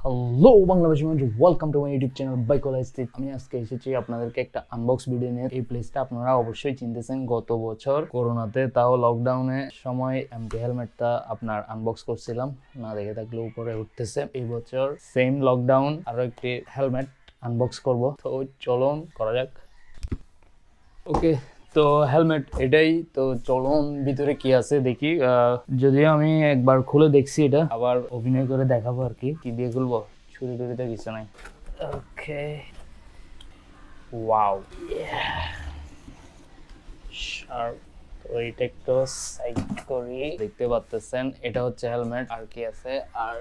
Hello Bangladeshi মানুষ, welcome to my YouTube channel BikeWala Esti। আমি আজকে এসেছি আপনাদেরকে একটা আনবক্স ভিডিও নিয়ে। এই প্লেসটা আপনারা অবশ্যই চিনতেছেন, গত বছর করোনাতে, তাও লকডাউনের সময় এমটি হেলমেটটা আপনার আনবক্স করছিলাম, না দেখে থাকলে উপরে উঠতেছে। এই বছর সেম লকডাউন আরো একটি হেলমেট আনবক্স করব, তো চলুন করা যাক। ওকে, তো হেলমেট এটাই তো, চলুন ভিতরে কি আছে দেখি। যদিও আমি একবার খুলে দেখছি, এটা আবার অভিনয় করে দেখাবো আর কি। কি দিয়ে খুলবো, ছুরি টুরিতে কিছু নাই। ওকে, ওয়াও, শার্প। তো এটা একটু সাইড করি। দেখতে পাচ্ছেন এটা হচ্ছে হেলমেট। আর কি আছে আর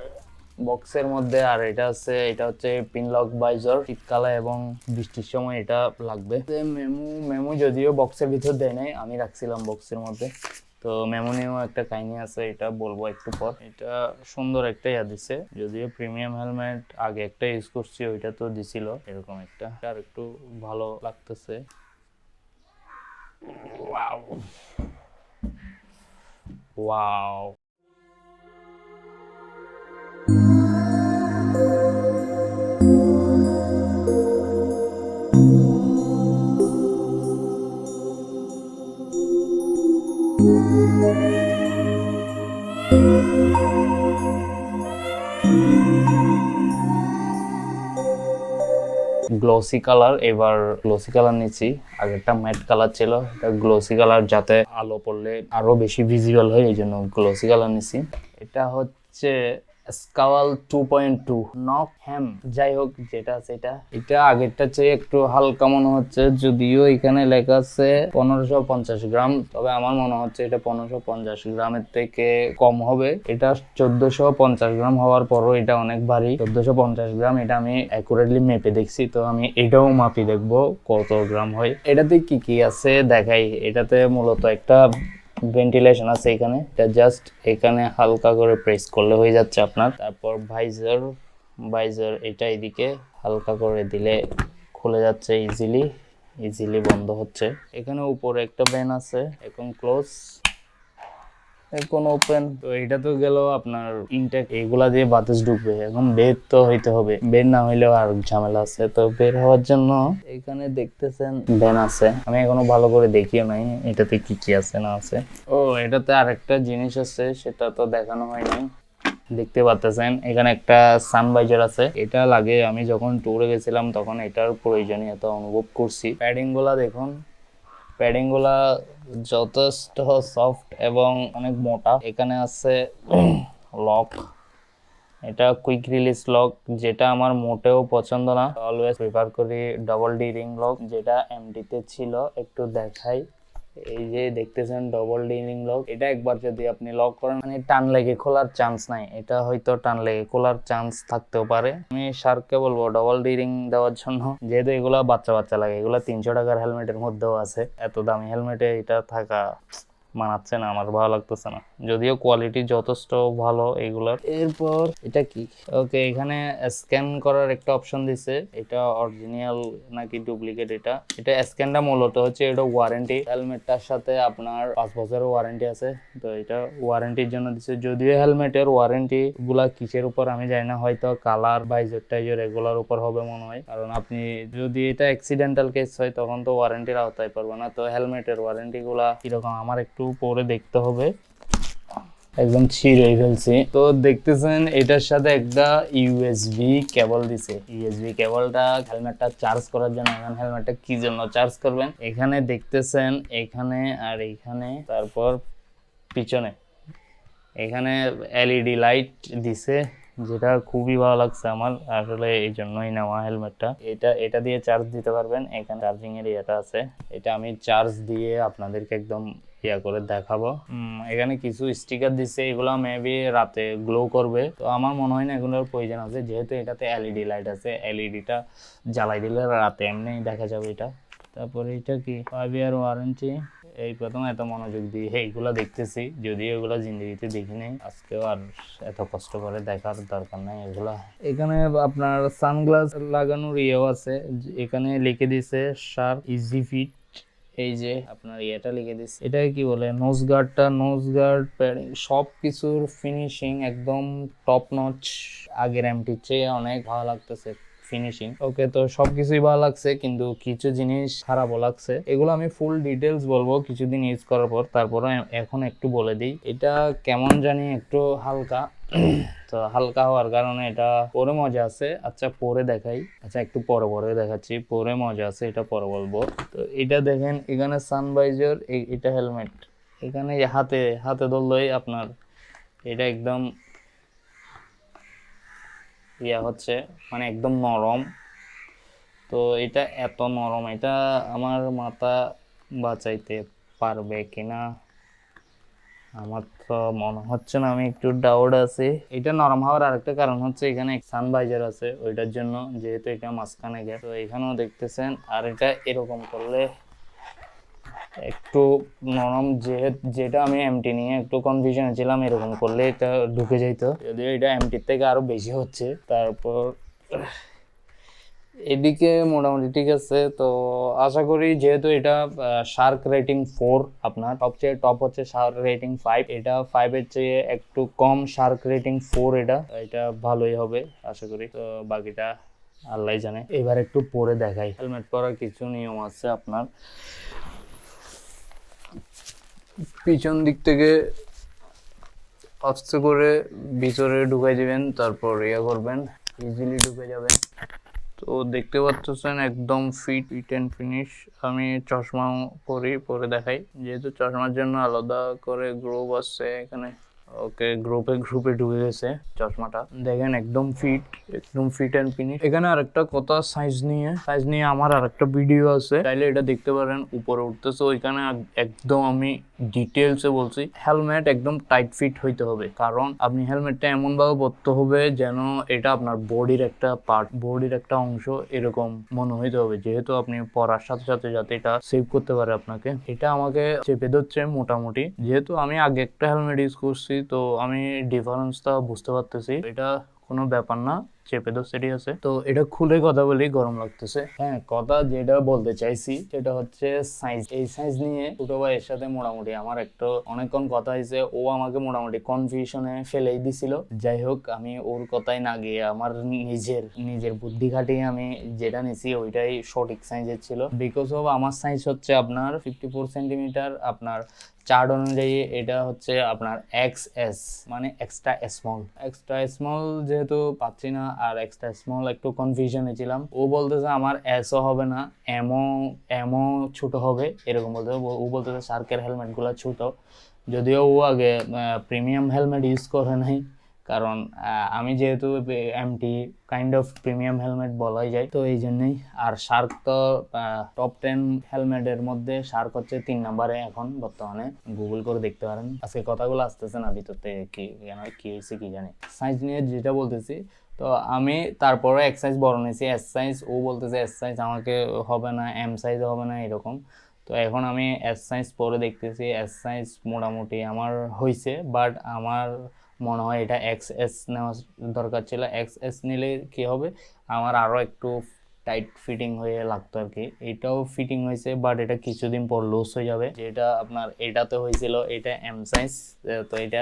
বক্সের মধ্যে, আর এটা আছে, এটা হচ্ছে পিন লক ভাইজার। শীতকালে এবং বৃষ্টির সময় এটা লাগবে। মেমো যদিও বক্সের ভিতর দেয় নাই, আমি রাখছিলাম বক্সের মধ্যে। তো মেমো নিয়েও একটা কাহিনী আছে, এটা বলবো একটু পর। এটা সুন্দর একটা ইয়া দিছে, যদিও প্রিমিয়াম হেলমেট আগে একটা ইউজ করছি, ওইটা তো দিছিল এরকম একটা, আর একটু ভালো লাগতেছে। Wow wow, glossy colour. এবার গ্লসি কালার নিচ্ছি, আগেরটা ম্যাট কালার ছিল, এটা গ্লসি কালার, যাতে আলো পড়লে আরো বেশি ভিজিবল হয়, এই জন্য গ্লসি কালার নিচ্ছি। এটা হচ্ছে স্কাওয়াল 2.2 নকহ্যাম, যাই হোক যেটা আছে এটা আগেরটা চেয়ে একটু হালকা মনে হচ্ছে, যদিও এখানে লেখা আছে 1550 গ্রাম, তবে আমার মনে হচ্ছে এটা 1550 গ্রামের থেকে কম হবে। এটা 1450 গ্রাম হওয়ার পরও এটা অনেক ভারী। 1450 গ্রাম, এটা আমি অ্যাকুরেটলি মেপে দেখছি, তো আমি এটাও মাপি দেখবো কত গ্রাম হয়। এটাতে কি কি আছে দেখাই। এটাতে মূলত একটা ভেন্টিলেশন আছে এখানে, এটা জাস্ট এখানে হালকা করে প্রেস করলে হয়ে যাচ্ছে আপনার। তারপর ভাইজার এটা এদিকে হালকা করে দিলে খুলে যাচ্ছে ইজিলি বন্ধ হচ্ছে। এখানে উপরে একটা ভেন আছে, এখন ক্লোজ, এখন ওপেন। তো এটা তো গেল আপনার ইনটেক, এগুলা দিয়ে বাতাস ঢুকবে। এখন বের তো হইতে হবে, বের না হইলেও আর ঝামেলা আছে। তো বের হওয়ার জন্য এখানে দেখতেছেন ভ্যান আছে, আমি এখনো ভালো করে দেখিও নাই এটাতে কি কি আছে না আছে। ও, এটাতে আরেকটা জিনিস আছে, সেটা তো দেখানো হয় নাই। দেখতে পাচ্ছেন এখানে একটা সানভাইজার আছে, এটা লাগে আমি যখন ট্যুরে গেছিলাম তখন এটার প্রয়োজনীয়তা অনুভব করছি। প্যাডিং গুলা দেখুন, প্যাডিং গুলা যথেষ্ট সফট এবং অনেক মোটা। এখানে আছে লক, এটা কুইক রিলিজ লক, যেটা আমার মোটেও পছন্দ না। অলওয়েজ প্রিফার করি ডাবল ডি রিং লক, যেটা এমডিতে ছিল। একটু দেখাই, এই যে দেখতেছেন ডবল ডি রিং লক। এটা একবার যদি আপনি লক করেন, মানে টান লেগে খোলার চান্স নাই। এটা হয়তো টান লেগে খোলার চান্স থাকতেও পারে। আমি শার্ককে বলবো ডবল ডি রিং দেওয়ার জন্য, যেহেতু এগুলা বাচ্চা লাগে। এগুলা 300 টাকার হেলমেটের মধ্যেও আছে, এত দামি হেলমেটে এটা থাকা মানাচ্ছে না, আমার ভালো লাগতেছে না, যদিও কোয়ালিটি যথেষ্ট ভালো এগুলার। এরপর এটা কি, ওকে, এখানে স্ক্যান করার একটা অপশন দিছে। এটা অরিজিনাল নাকি ডুপ্লিকেট, এটা স্ক্যানটা মূলত হচ্ছে এটা ওয়ারেন্টি। হেলমেটটার সাথে আপনার 5 বছরের ওয়ারেন্টি আছে, তো এটা ওয়ারেন্টির জন্য দিছে। যদিও হেলমেটের ওয়ারেন্টি গুলা কিসের উপর আমি জানি না, হয়তো কালার ভাইজার টাইজার এগুলোর উপর হবে মনে হয়, কারণ আপনি যদি এটা অ্যাক্সিডেন্টাল কেস হয় তখন তো ওয়ারেন্টির আওতায় পারবে না। তো হেলমেটের ওয়ারেন্টি গুলা কিরকম আমার একটু পরে দেখতে হবে, একদম ছিঁড়ে ফেলছি। তো দেখতেছেন এটার সাথে একটা ইউএসবি কেবল দিছে। ইউএসবি কেবলটা হেলমেটটা চার্জ করার জন্য। এখন হেলমেটটা কি জন্য চার্জ করবেন, এখানে দেখতেছেন, এখানে আর এইখানে, তারপর পিছনে এখানে এলইডি লাইট দিছে, যেটা খুবই ভালো লাগছে আমার আসলে, এই জন্যই নেওয়া হেলমেটটা। এটা দিয়ে চার্জ দিতে পারবেন, এখানে চার্জিং এর ইয়েটা আছে। এটা আমি চার্জ দিয়ে আপনাদেরকে একদম ইয়া করে দেখাবো। এখানে কিছু স্টিকার দিছে, এগুলো মেবি রাতে গ্লো করবে, তো আমার মনে হয় না এগুলোর প্রয়োজন আছে, যেহেতু এটাতে এলইডি লাইট আছে। এলইডিটা জ্বালাই দিলে রাতে এমনি দেখা যাবে এটা। তারপরে এটা কি 5 ইয়ার ওয়ারেন্টি। এই প্রথম এত মনোযোগ দিয়ে এইগুলা দেখতেছি, যদিও এগুলা জিন্দগিতে দেখি নাই, আজকেও আর এত কষ্ট করে দেখার দরকার নাই এগুলা। এখানে আপনার সানগ্লাস লাগানোর ইয়েও আছে, এখানে লিখে দিছে শার্প ইজি ফিট। এই যে আপনার এটা লিখে দিচ্ছি, এটাকে কি বলে, নোজ গার্ড প্যাডিং, সব কিছুর ফিনিশিং একদম টপ নচ। আগের এমটির চেয়ে অনেক ভালো লাগতেছে ফিনিশিং। ওকে, তো সবকিছুই ভালো লাগছে, কিন্তু কিছু জিনিস খারাপও লাগছে। এগুলো আমি ফুল ডিটেলস বলবো কিছুদিন ইউজ করার পর। তারপরে এখন একটু বলে দিই, এটা কেমন জানি একটু হালকা। তো হালকা হওয়ার কারণে এটা পরে মজা আছে। আচ্ছা পরে দেখাই, আচ্ছা একটু পরে দেখাচ্ছি, পরে মজা আছে এটা পরে বলবো। তো এটা দেখেন, এখানে সানভাইজার, এটা হেলমেট, এখানে হাতে হাতে ধরলেই আপনার এটা একদম ইয়া হচ্ছে, মানে একদম নরম। তো এটা এত নরম, এটা আমার মাথা বাঁচাইতে পারবে কিনা আমার তো মনে হচ্ছে না, আমি একটু ডাউট আছি। এটা নরম হওয়ার আরেকটা কারণ হচ্ছে এখানে সানভাইজার আছে, ওইটার জন্য, যেহেতু এটা মাঝখানে গেছে। তো এখানেও দেখতেছেন। আর এটা এরকম করলে একটু নরম, যেটা আমি এমটি নিয়ে একটু কনফিউশনে ছিলাম, এরকম করলে এটা ঢুকে যেত, যদিও এটা এমটির থেকে আরো বেশি হচ্ছে। তারপর এদিকে মোটামুটি ঠিক আছে। তো আশা করি, যেহেতু এটা শার্ক রেটিং 4, আপনার সবচেয়ে টপ হচ্ছে শার্ক রেটিং 5, এটা 5 এর চেয়ে একটু কম, শার্ক রেটিং 4, এটা ভালোই হবে আশা করি। তো বাকিটা আল্লাহ জানে। এবার একটু পরে দেখাই। হেলমেট পরার কিছু নিয়ম আছে আপনার। পিছন দিক থেকে আস্তে করে ভিতরে ঢুকাই দিবেন, তারপর ইয়ে করবেন, ইজিলি ঢুকে যাবেন। তো দেখতে পাচ্ছেন একদম ফিট অ্যান্ড ফিনিশ। আমি চশমাও পরি, পরে দেখাই, যেহেতু চশমার জন্য আলাদা করে গ্রুপ আছে এখানে। ওকে, গ্রুপে ঢুকে গেছে চশমাটা। দেখেন একদম ফিট অ্যান্ড ফিনিশ। এখানে আরেকটা কথা, সাইজ নিয়ে আমার আরেকটা ভিডিও আছে, চাইলে এটা দেখতে পারেন, উপরে উঠতেছে ওইখানে। একদম আমি ডিটেলসে বলছি, হেলমেট একদম টাইট ফিট হইতে হবে, কারণ আপনি হেলমেটটা এমন ভাবে পরতে হবে যেন এটা আপনার বডির একটা পার্ট, বডির একটা অংশ এরকম মনে হইতে হবে, যেহেতু আপনি পরার সাথে সাথে যাতে এটা সেভ করতে পারে আপনাকে। এটা আমাকে চেপে ধরছে মোটামুটি, যেহেতু আমি আগে একটা হেলমেট ইউজ করছি, তো আমি ডিফারেন্সটা বুঝতে পারতেছি। এটা কোনো ব্যাপার না, চেপে ধরছে, ঠিক আছে। তো এটা খুলে কথা বলি, গরম লাগতেছে। হ্যাঁ, কথা যেটা বলতে চাইছি সেটা হচ্ছে সাইজ। এই সাইজ নিয়ে ছোট ভাইয়ের সাথে মোটামুটি আমার একটু অনেকক্ষণ কথা হয়েছে। ও আমাকে মোটামুটি কনফিউশনে ফেলেই দিছিল। যাই হোক, আমি ওর কথাই না গিয়ে আমার নিজের বুদ্ধি খাটিয়ে আমি যেটা নিছি ওইটাই সঠিক সাইজের ছিল। বিকজ অফ আমার সাইজ হচ্ছে আপনার 54 সেন্টিমিটার, আপনার চার্ট অনুযায়ী এটা হচ্ছে আপনার XS, মানে এক্সট্রা স্মল যেহেতু পাচ্ছি না, আর এক্সট্রা স্মল একটু কনফিউশনে ছিলাম। ও বলতেছে আমার এসও হবে না, এমও ছোট হবে, এরকম বলতেছে। ও বলতেছে শার্কের হেলমেট গুলা ছোট, যদিও ও আগে প্রিমিয়াম হেলমেট ইউজ করে নাই, কারণ আমি যেহেতু MT kind of premium helmet বলাই যায়, তো এই জন্যই। আর শার্ক তো টপ 10 হেলমেটের মধ্যে শার্ক হচ্ছে 3 নম্বরে এখন বর্তমানে, গুগল করে দেখতে পারেন। আজকে কথাগুলো আসতেছে না ভিতর থেকে, কি হয়েছে কি জানি। সাইজ নিয়ে যেটা বলতেছি, তো আমি তারপরে এক সাইজ বড় নিয়েছি, এস সাইজ। ও বলতেছে এস সাইজ আমাকে হবে না, এম সাইজ হবে না, এরকম। তো এখন আমি এস সাইজ পরে দেখতেছি, এস সাইজ মোটামুটি আমার হয়েছে, বাট আমার মনে হয় এটা XS নেওয়া দরকার ছিল। XS নিলে কি হবে, আমার আরও একটু টাইট ফিটিং হয়ে লাগতো আর কি। এটাও ফিটিং হয়েছে, বাট এটা কিছুদিন পর লুজ হয়ে যাবে, যেটা আপনার এটাতে হয়েছিল। এটা এম সাইজ, তো এটা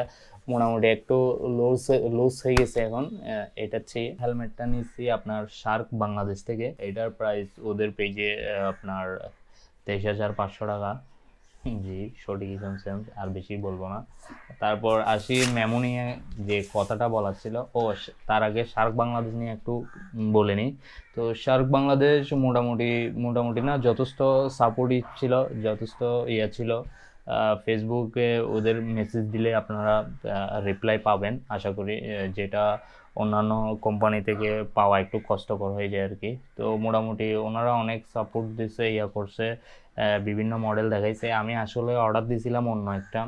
মোটামুটি একটু লুজ হয়ে গেছে এখন। এটার চেয়ে হেলমেটটা নিচ্ছি আপনার শার্ক বাংলাদেশ থেকে। এটার প্রাইস ওদের পেজে আপনার 23,500 টাকা। জি, সঠিকই শুনছেন, আর বেশি বলবো না। তারপর আসি মেমো নিয়ে, যে কথাটা বলার ছিল। তার আগে শার্ক বাংলাদেশ নিয়ে একটু বলে নিই। তো শার্ক বাংলাদেশ মোটামুটি না, যথেষ্ট সাপোর্টিভ ছিল, যথেষ্ট ছিল। ফেসবুকে ওদের মেসেজ দিলে আপনারা রিপ্লাই পাবেন আশা করি, যেটা অন্যান্য কোম্পানি থেকে পাওয়া একটু কষ্টকর হয়ে যায় আর কি। তো মোটামুটি ওনারা অনেক সাপোর্ট দিছে, করছে, বিভিন্ন মডেল দেখাইছে। আমি আসলে অর্ডার দিয়েছিলাম অন্য একটা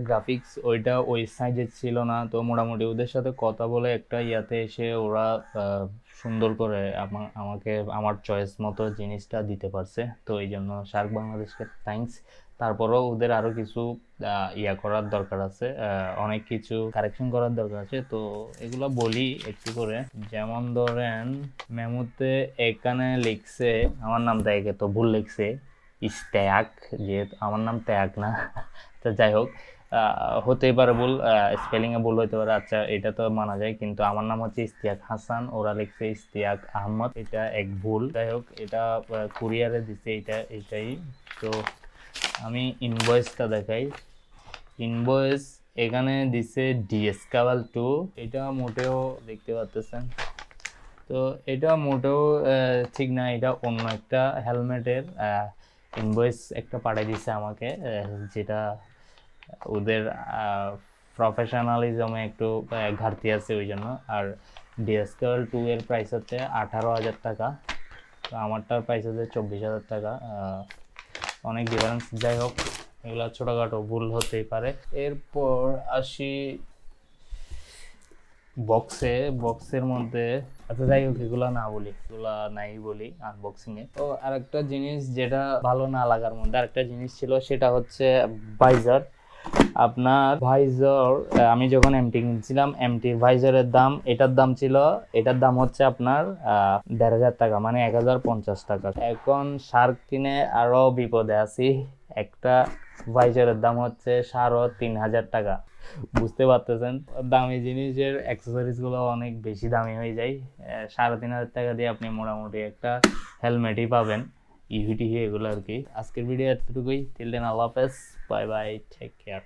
গ্রাফিক্স, ওইটা ওই সাইজের ছিল না। তো মোটামুটি ওদের সাথে কথা বলে একটা এসে ওরা সুন্দর করে আমাকে আমার চয়েস মতো জিনিসটা দিতে পারছে। তো এই জন্য শার্ক বাংলাদেশকে থ্যাঙ্কস। তারপরেও ওদের আরও কিছু করার দরকার আছে, অনেক কিছু কারেকশন করার দরকার আছে। তো এগুলো বলি একটু করে। যেমন ধরেন মেমোতে এখানে লিখছে আমার নামটা, একে তো ভুল লিখছে, ইস্তেয়াক, যেহেতু আমার নাম ত্যাগ না, তো যাই হোক, হতেই পারে ভুল, স্পেলিংয়ে ভুল হতে পারে, আচ্ছা এটা তো মানা যায়, কিন্তু আমার নাম হচ্ছে ইস্তিয়াক হাসান, ওরা লিখছে ইস্তিয়াক আহমদ, এটা এক ভুল। যাই হোক, এটা কুরিয়ারে দিছে, এটাই। তো আমি ইনভয়েসটা দেখাই। ইনভয়েস এখানে দিছে Skwal 2, এটা মোটেও দেখতে পাচ্ছেন, তো এটা মোটেও ঠিক না, এটা অন্য একটা হেলমেটের ইনভয়েস একটা পাঠিয়ে দিচ্ছে আমাকে, যেটা ওদের প্রফেশনালিজমে একটু ঘাটতি আছে ওই জন্য। আর Skwal 2 এর প্রাইস হচ্ছে 18,000 টাকা, তো আমারটার প্রাইস হচ্ছে 24,000 টাকা, অনেক ডিফারেন্স। যাই হোক, এগুলো ছোটোখাটো ভুল হতেই পারে। এরপর আসি বক্সের মধ্যে, আচ্ছা যাই হোক, এগুলা না বলি, এগুলা নাই বলি আনবক্সিং এ। তো আরেকটা জিনিস যেটা ভালো না লাগার মধ্যে আরেকটা জিনিস ছিল, সেটা হচ্ছে ভাইজার। আপনার ভাইজার, আমি যখন এমটি কিনছিলাম, এমটির ভাইজারের দাম, এটার দাম হচ্ছে আপনার 1,500 টাকা, মানে 1,050 টাকা। এখন শার্ক কিনে আরো বিপদে আছি, একটা ভাইজারের দাম হচ্ছে 3,500 টাকা। বুঝতে পারতেছেন, দামি জিনিসের অ্যাক্সেসরিজ গুলো অনেক বেশি দামি হয়ে যায়। 3,500 টাকা দিয়ে আপনি মোটামুটি একটা হেলমেটই পাবেন, ইভিটি এগুলো আর কি। আজকের ভিডিও এতটুকুই, টিল দেন আল্লাহ হাফেজ, বাই বাই, টেক কেয়ার।